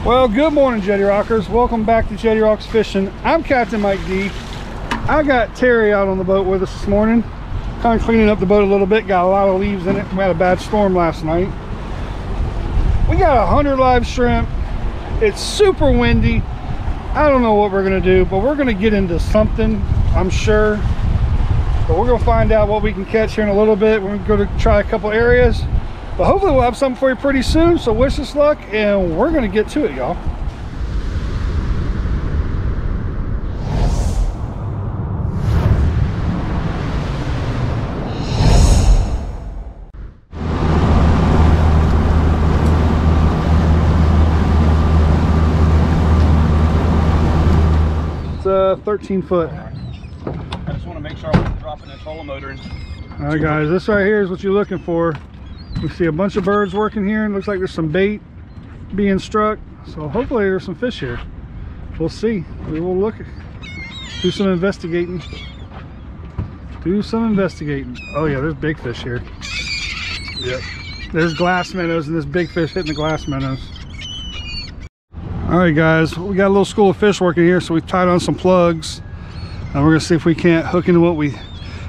Well, good morning, Jetty Rockers. Welcome back to Jetty Rocks Fishing. I'm Captain Mike D. I got Terry out on the boat with us this morning, kind of cleaning up the boat a little bit. Got a lot of leaves in it. We had a bad storm last night. We got 100 live shrimp. It's super windy. I don't know what we're gonna do, but we're gonna get into something, I'm sure. But we're gonna find out what we can catch here in a little bit. We're gonna go to try a couple areas. But hopefully we'll have something for you pretty soon, so wish us luck, and we're gonna get to it, y'all. It's 13 foot. I just want to make sure I wasn't dropping that trolling motor in. All right, guys, this right here is what you're looking for. We see a bunch of birds working here, and looks like there's some bait being struck, so hopefully there's some fish here. We'll see. We will look, do some investigating. Oh yeah, there's big fish here. Yep, there's glass minnows, and this big fish hitting the glass minnows. All right, guys, we got a little school of fish working here, so we tied on some plugs, and we're gonna see if we can't hook into what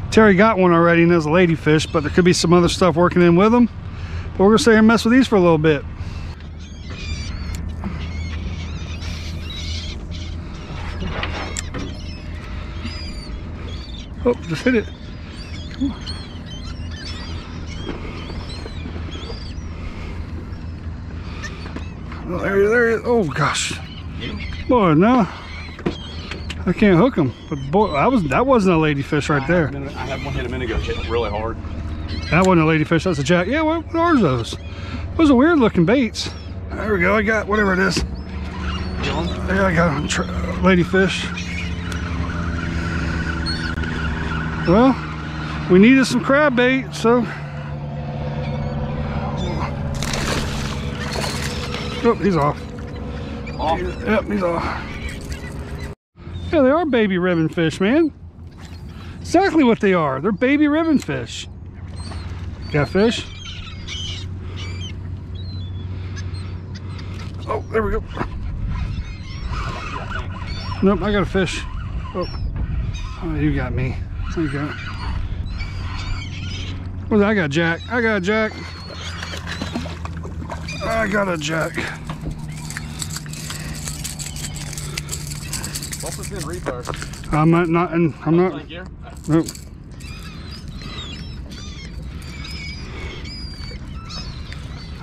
Terry got one already, and there's a ladyfish, but there could be some other stuff working in with them. But we're gonna stay here and mess with these for a little bit. Oh, just hit it. Come on. Oh, there he is. Oh gosh. Boy, no. I can't hook him. But boy, that wasn't a ladyfish right there. I had one hit a minute ago, hit really hard. That wasn't a ladyfish, that's a jack. Yeah, what are those? Those are weird looking baits. There we go, I got whatever it is. Yeah, I got a ladyfish. Well, we needed some crab bait, so. Oh, he's off. Yep, he's off. Yeah, they are baby ribbon fish, man. Exactly what they are. They're baby ribbon fish. Got fish? Oh, there we go. Nope, I got a fish. Oh, you got me. There you go. What I got, Jack? I got a jack. I got a jack. What was in repo? I'm not. Nope.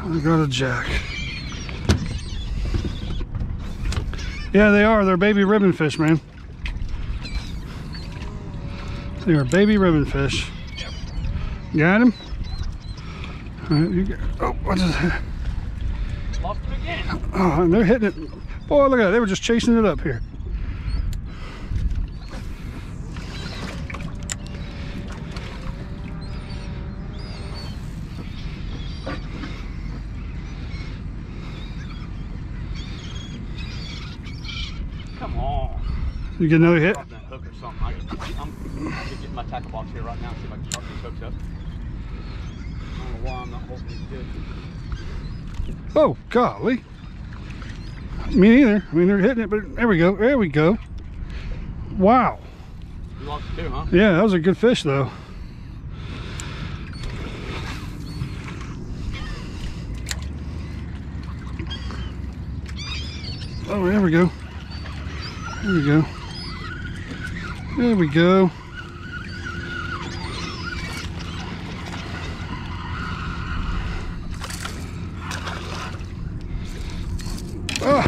I got a jack. Yeah, they are. They're baby ribbon fish, man. They are baby ribbon fish. Got him? All right, you got. Oh, what is that? Lost him again. Oh, and they're hitting it. Boy, look at that. They were just chasing it up here. Come on. You get another hit? That hook or something. I'm getting my tackle box here right now and see if I can start these hooks up. I don't know why I'm not holding these good. Oh, golly. Me neither. I mean, they're hitting it, but there we go. There we go. Wow. You lost it too, huh? Yeah, that was a good fish, though. Oh, there we go. There we go. There we go. Oh,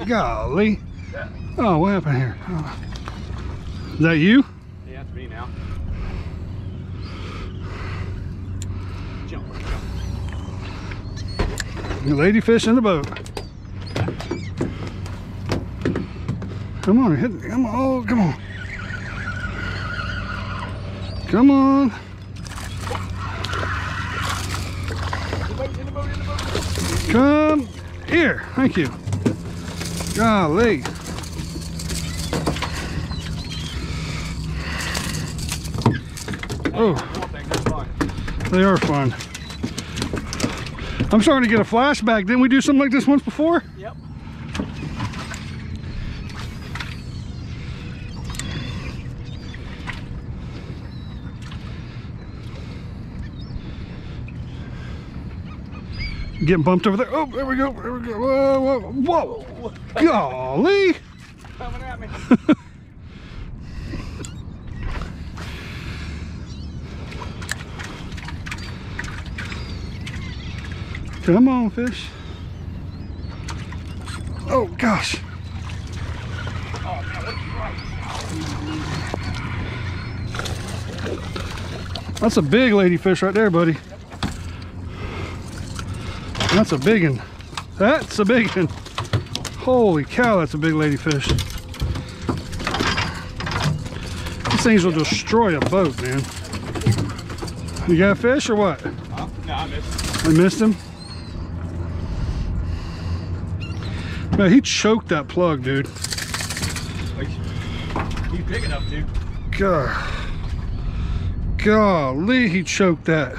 golly. Oh, what happened here? Oh. Is that you? Yeah, it's me now. Jump. Ladyfish in the boat. Come on, hit it. Come on. Oh, come on. Come on. Come here. Thank you. Golly. Oh, they are fun. I'm starting to get a flashback. Didn't we do something like this once before? Yep. Getting bumped over there. Oh, there we go. There we go. Whoa, whoa, whoa. Golly. Coming at me. Come on, fish. Oh, gosh. Oh, man, right. That's a big ladyfish right there, buddy. That's a big one. That's a big one. Holy cow, that's a big ladyfish. These things will destroy a boat, man. You got a fish or what? No, I missed. I missed him. Man, he choked that plug, dude. He's big enough, dude. God. Golly, he choked that.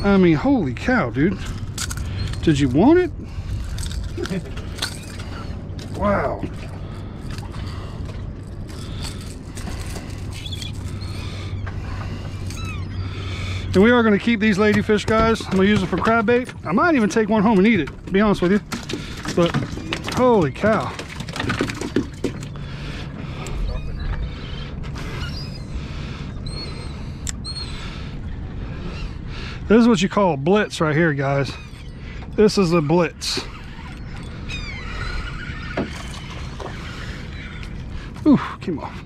I mean, holy cow, dude. Did you want it? Wow. And we are going to keep these ladyfish, guys. I'm going to use them for crab bait. I might even take one home and eat it, to be honest with you. But holy cow. This is what you call a blitz right here, guys. This is a blitz. Ooh, came off.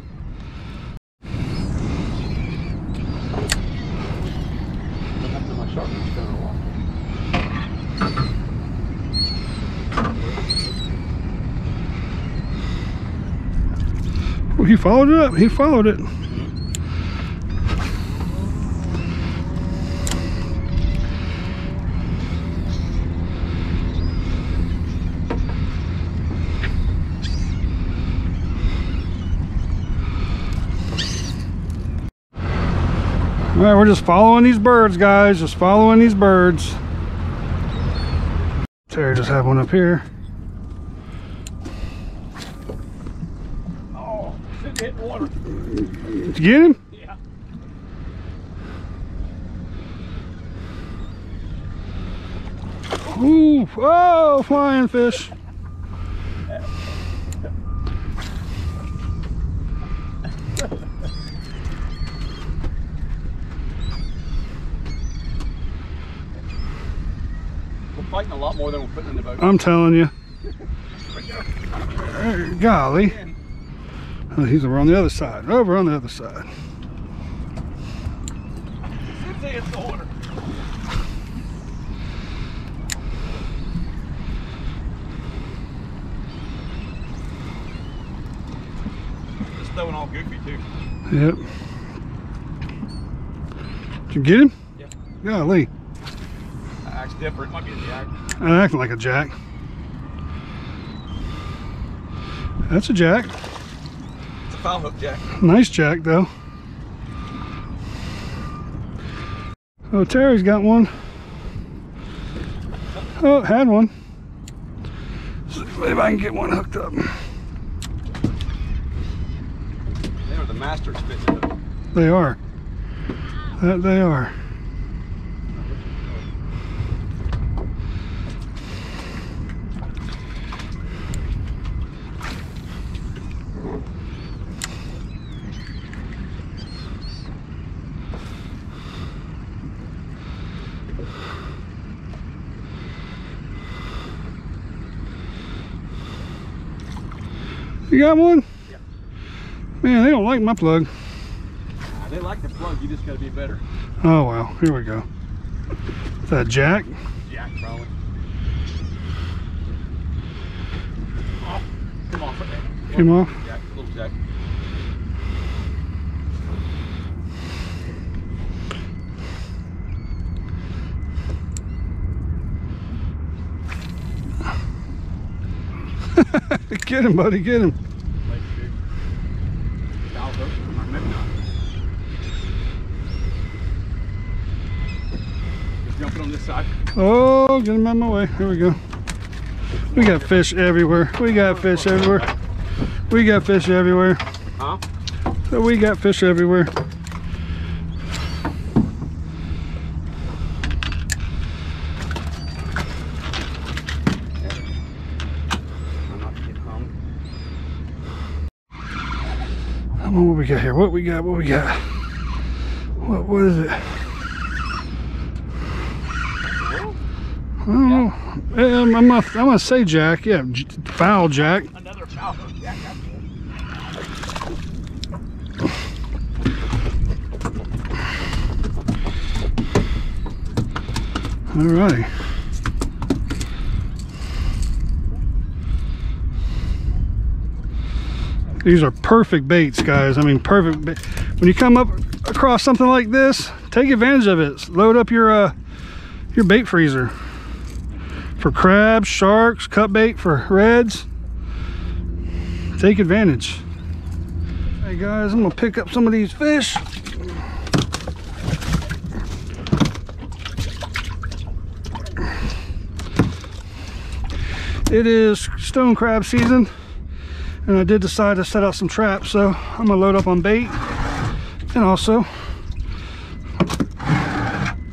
Oh, he followed it up. He followed it. All right, we're just following these birds, guys. Just following these birds. Terry just had one up here. Oh, shit, hit the water. Did you get him? Yeah. Ooh, oh, flying fish. Fighting a lot more than we're putting in the boat. I'm telling you. Golly. Oh, he's over on the other side. Over on the other side. It's the water. It's throwing all goofy too. Yep. Did you get him? Yeah. Golly. Acts different. Might be a jack. Acting like a jack. That's a jack. It's a foul hook jack. Nice jack, though. Oh, Terry's got one. Oh, had one. See if I can get one hooked up. They are the masters fishing it. They are. That they are. You got one? Yeah. Man, they don't like my plug. They like the plug, you just gotta be better. Oh well, here we go. Is that jack? Jack, probably. Oh, come on, put that. Came off? Jack, little jack. Get him, buddy, get him. Like, dude. Foul hook, or maybe not. Just jumping on this side. Oh, get him out of my way. Here we go. We got fish everywhere. We got fish everywhere. We got fish everywhere. Huh? So we got fish everywhere. Come on, what we got here? What we got? What we got? What is it? I don't know. I'm gonna say jack. Yeah, foul jack. Another foul jack. All right. These are perfect baits, guys. I mean, perfect bait. When you come up across something like this, take advantage of it. Load up your bait freezer for crabs, sharks, cut bait for reds. Take advantage. Hey guys, I'm gonna pick up some of these fish. It is stone crab season, and I did decide to set out some traps, so I'm gonna load up on bait. And also,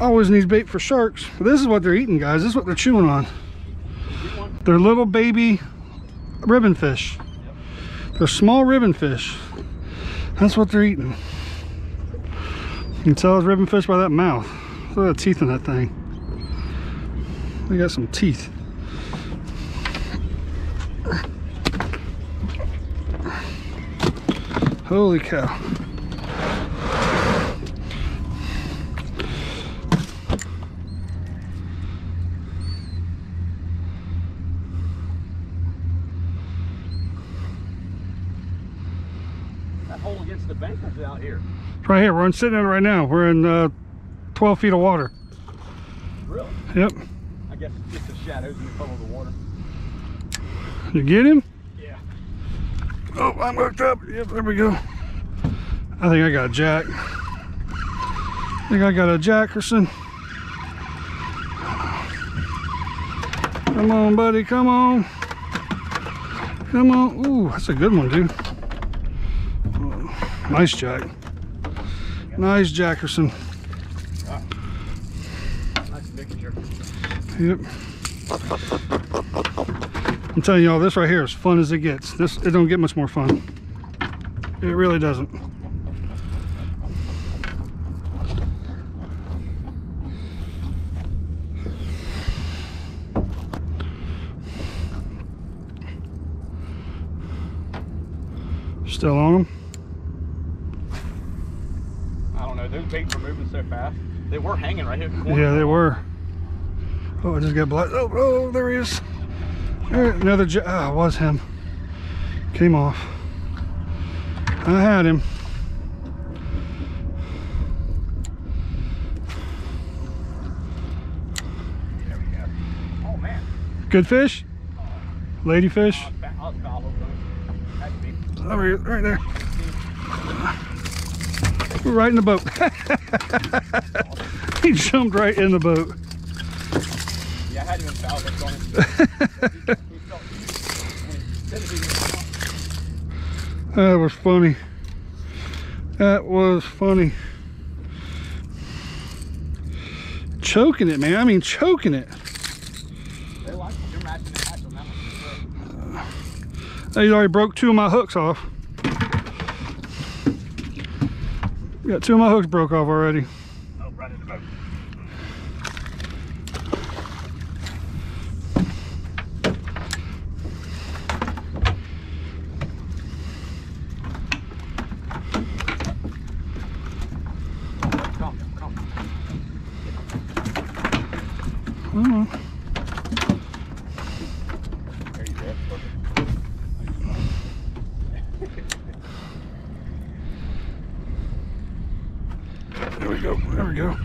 always needs bait for sharks. But this is what they're eating, guys. This is what they're chewing on. They're little baby ribbon fish. They're small ribbon fish. That's what they're eating. You can tell it's ribbon fish by that mouth. Look at the teeth in that thing. They got some teeth. Holy cow. That hole against the bank is out here. Right here, we're sitting in it right now. We're in 12 feet of water. Really? Yep. I guess it's just the shadows in the puddle of the water. You get him? Yeah. Oh, I'm hooked up. Yep, there we go. I think I got a jack. I think I got a Jackerson. Come on, buddy, come on. Come on. Ooh, that's a good one, dude. Oh, nice jack. Nice Jackerson. Nice mixture. Yep. I'm telling y'all, this right here is fun as it gets. It don't get much more fun. It really doesn't. Still on them? I don't know. Those baits were moving so fast. They were hanging right here at the corner. Yeah, they were. Oh, I just got black. Oh, there he is. There, another. Ah, it was him. Came off. I had him. There we go. Oh man. Good fish? Ladyfish? I'll follow them. Right there. We're right in the boat. He jumped right in the boat. Yeah, I had him in foul hook on it. That was funny. That was funny. Choking it, man. I mean, choking it. They like it. You're matching the hatch on that one. He already broke 2 of my hooks off. Got 2 of my hooks broke off already. Oh, right in the boat. Come. Oh. There you go. Perfect. There we go. There we go.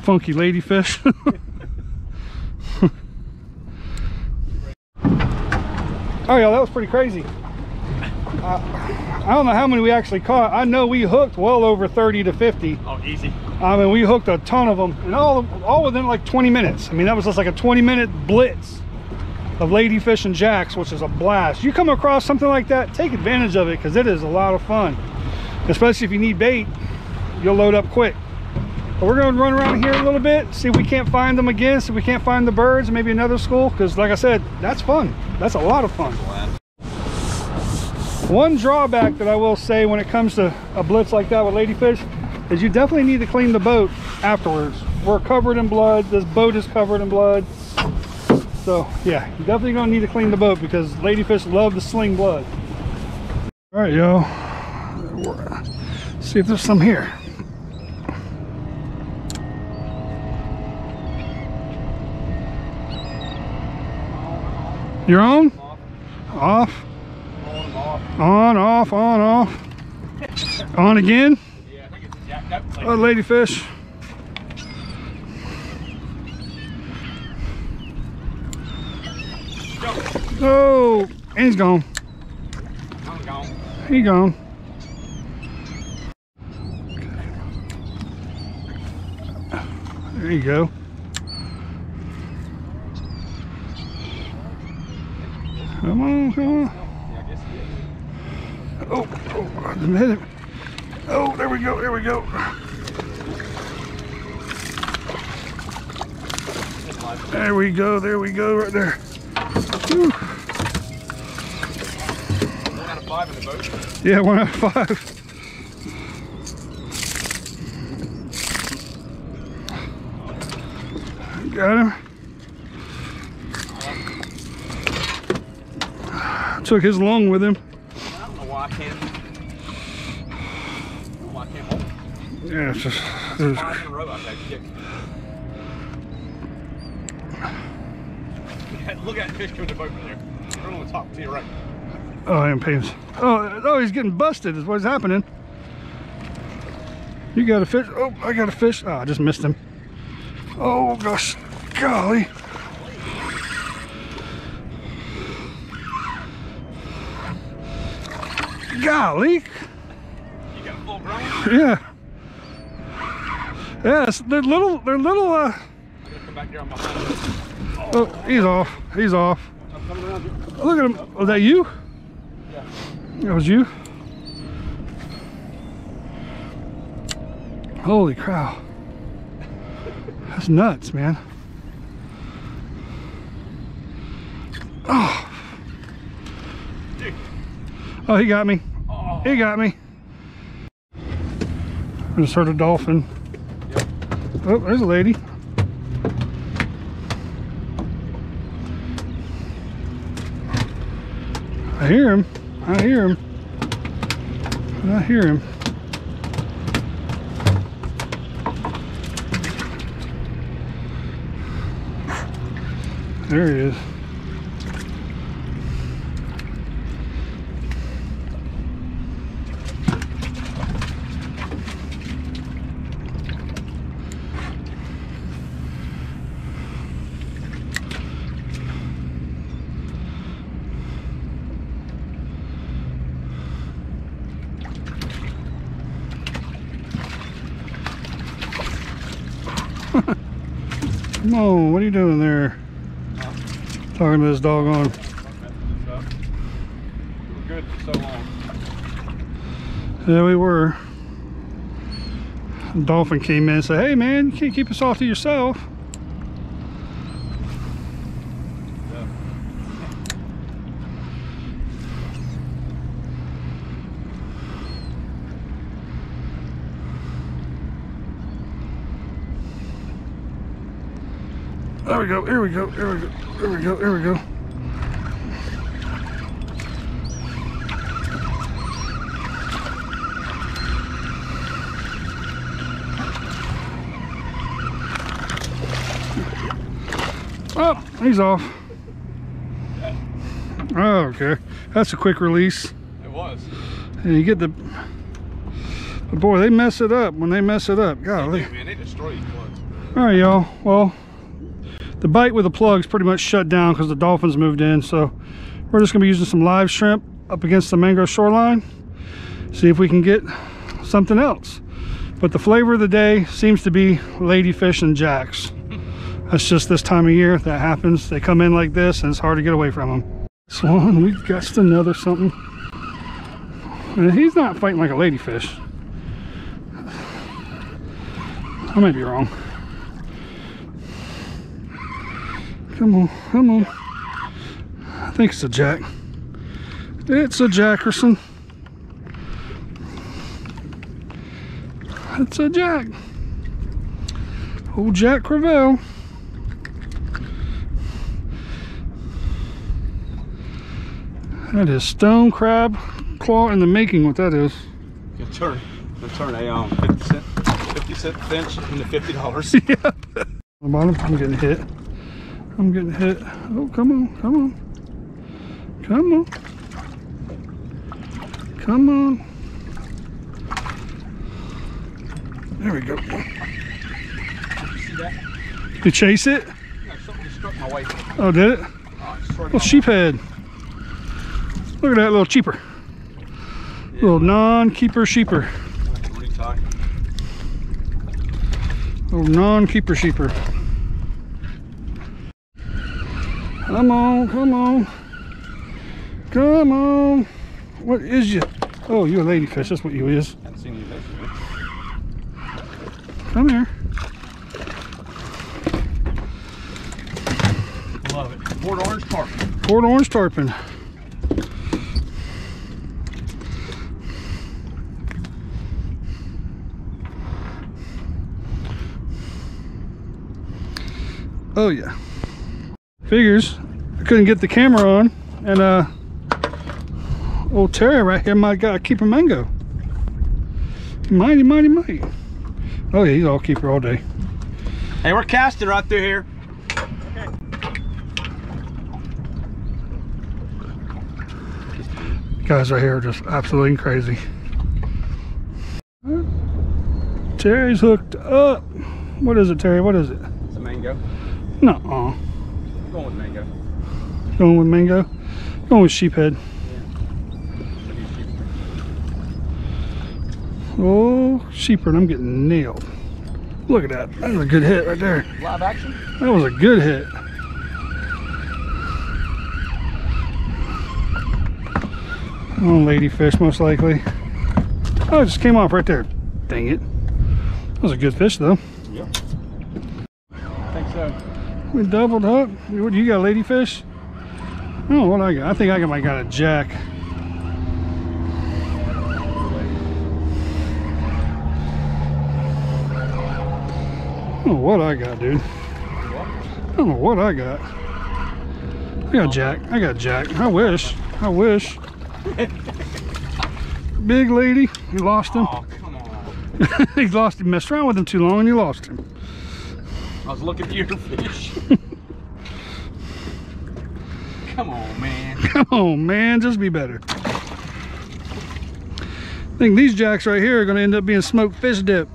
Funky ladyfish. All right, y'all, that was pretty crazy. I don't know how many we actually caught. I know we hooked well over 30 to 50. Oh, easy. I mean, we hooked a ton of them, and all within like 20 minutes. I mean, that was just like a 20-minute blitz of ladyfish and jacks, which is a blast. You come across something like that, take advantage of it, because it is a lot of fun. Especially if you need bait, you'll load up quick. But we're going to run around here a little bit, see if we can't find them again, see if we can't find the birds, maybe another school, because like I said, that's fun. That's a lot of fun. One drawback that I will say when it comes to a blitz like that with ladyfish is you definitely need to clean the boat afterwards. We're covered in blood. This boat is covered in blood. So yeah, you definitely gonna need to clean the boat because ladyfish love to sling blood. All right, y'all. See if there's some here. You're on? Off. On, off, on, off. On again? Yeah, I think it's jacked up. Oh, ladyfish. Oh, and he's gone. I'm gone. He's gone. There you go. Come on, come on. Oh, oh, hit it. Oh, there we go, there we go. There we go, right there. Whew. 1 out of 5 in the boat. Yeah, 1 out of 5. Got him. Took his lung with him. I don't know why I can't. I don't know why I can't hold it. Yeah, it's just. 5 in a row I've had kicked. Look at that fish coming to the boat right there. Right on the top to your right. Oh, I am paying. Oh, he's getting busted is what's happening. You got a fish? Oh, I got a fish. Oh, I just missed him. Oh gosh, golly. Golly. You got a full grown? Yeah. Yes, they're little, I'm gonna come back here on behind. oh, he's off. He's off. I'm coming around you. Look at him. Was that you? Yeah. That was you? Holy cow. That's nuts, man. Oh. Dude. Oh, he got me. Oh. He got me. I just heard a dolphin. Yep. Oh, there's a lady. I hear him. I hear him. I hear him. There he is. Come on, what are you doing there? Talking to this doggone. We were good for so long. Yeah, we were. The dolphin came in and said, hey man, you can't keep us all to yourself. Yeah. There we go, here we go, here we go, here we go, here we go. Oh, he's off. Oh, okay. That's a quick release. It was. And you get the... But boy, they mess it up when they mess it up. Golly. They do, man. They destroy these plugs. All right, y'all. Well, the bite with the plug's pretty much shut down because the dolphins moved in. So we're just going to be using some live shrimp. up against the mangrove shoreline, see if we can get something else. But the flavor of the day seems to be ladyfish and jacks. That's just this time of year that happens. They come in like this and it's hard to get away from them. This one, we got another something. And he's not fighting like a ladyfish. I might be wrong. Come on, come on. I think it's a jack. It's a Jackerson. It's a jack. Old Jack Crevel. That is stone crab claw in the making, what that is. You'll turn a 50-cent finch into $50. Yep. On the bottom, I'm getting hit. I'm getting hit. Oh, come on, come on. Come on. Come on. There we go. You see that? You chase it? No, something just struck my way. Oh, did it? Oh, it's Little sheephead. Look at that little cheaper. Yeah. Little non-keeper sheeper. Little non-keeper sheeper. Come on, come on. Come on. What is you? Oh, you're a ladyfish. That's what you is. I haven't seen you there. Come here. Love it. Port Orange tarpon. Port Orange tarpon. Oh yeah. Figures I couldn't get the camera on, and old Terry right here might got a keeper mango. Mighty. Oh yeah, he's all keeper all day. Hey, we're casting right through here. Okay. Guys right here are just absolutely crazy. Terry's hooked up. What is it, Terry? What is it? It's a mango. No. Going with mango. Going with mango? Going with sheephead. Yeah. Oh, sheephead, I'm getting nailed. Look at that. That was a good hit right there. Live action? That was a good hit. Oh, ladyfish most likely. Oh, it just came off right there. Dang it. That was a good fish though. Yep. I think so. We doubled up. What, you got a ladyfish? Oh, what I got? I think I might got a jack. I don't know what I got, dude. I don't know what I got. I got jack. I got jack. I wish. I wish. Big lady. You lost him. Oh, come on. He lost him. Messed around with him too long and you lost him. I was looking at your fish. Come on, man. Come on, man. Just be better. I think these jacks right here are going to end up being smoked fish dip.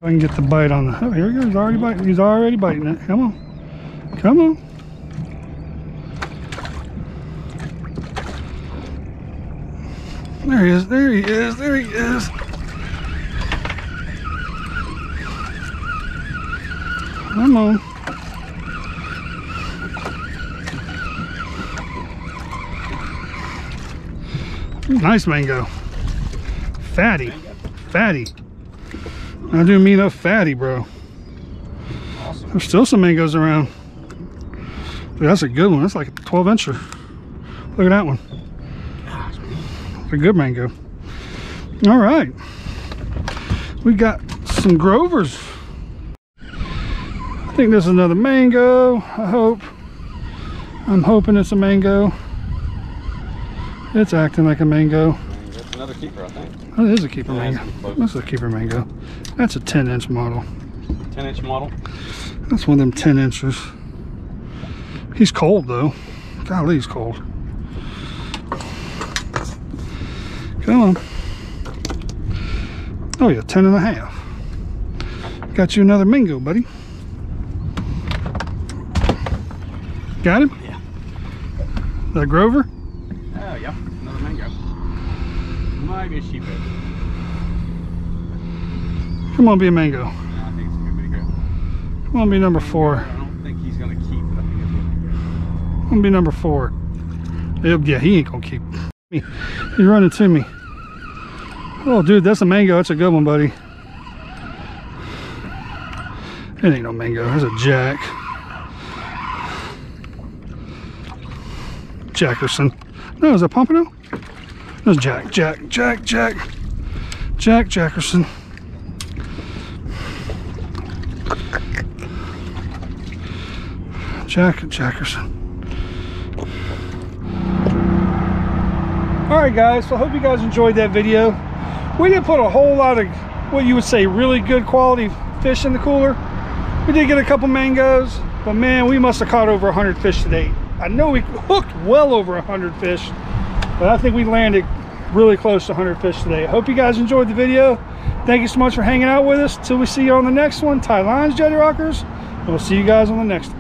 If I can get the bite on the... Oh, here he goes. He's already biting. He's already biting it. Come on. Come on. There he is. There he is. There he is. Come on. Nice mango. Fatty. Fatty. I do mean a fatty, bro. Awesome. There's still some mangoes around. Dude, that's a good one. That's like a 12-incher. Look at that one. It's a good mango. All right. We got some Grovers. I think this is another mango. I hope. I'm hoping it's a mango. It's acting like a mango. That's another keeper, I think. Oh, it is a keeper mango. That's a keeper mango. That's a 10-inch model. 10-inch model? That's one of them 10 inches. He's cold though. Golly, he's cold. Come on. Oh yeah, 10 and a half. Got you another mango, buddy. Got him? Yeah. That Grover? Oh yeah, another Might be a sheephead. Come on, be a mango. No, I think it's a good mango. Come on, be number 4. I don't think he's gonna keep, but I think it's a good mango. I'm gonna be number 4. Yeah, he ain't gonna keep. He's running to me. Oh, dude, that's a mango. That's a good one, buddy. It ain't no mango. That's a jack. Jackerson. No, is that Pompano? That's Jackerson. Jackerson. All right, guys, so I hope you guys enjoyed that video. We didn't put a whole lot of what you would say really good quality fish in the cooler. We did get a couple mangoes, but man, we must have caught over 100 fish today. I know we hooked well over 100 fish, but I think we landed really close to 100 fish today. I hope you guys enjoyed the video. Thank you so much for hanging out with us. Till we see you on the next one, tie lines, Jetty Rockers, and we'll see you guys on the next one.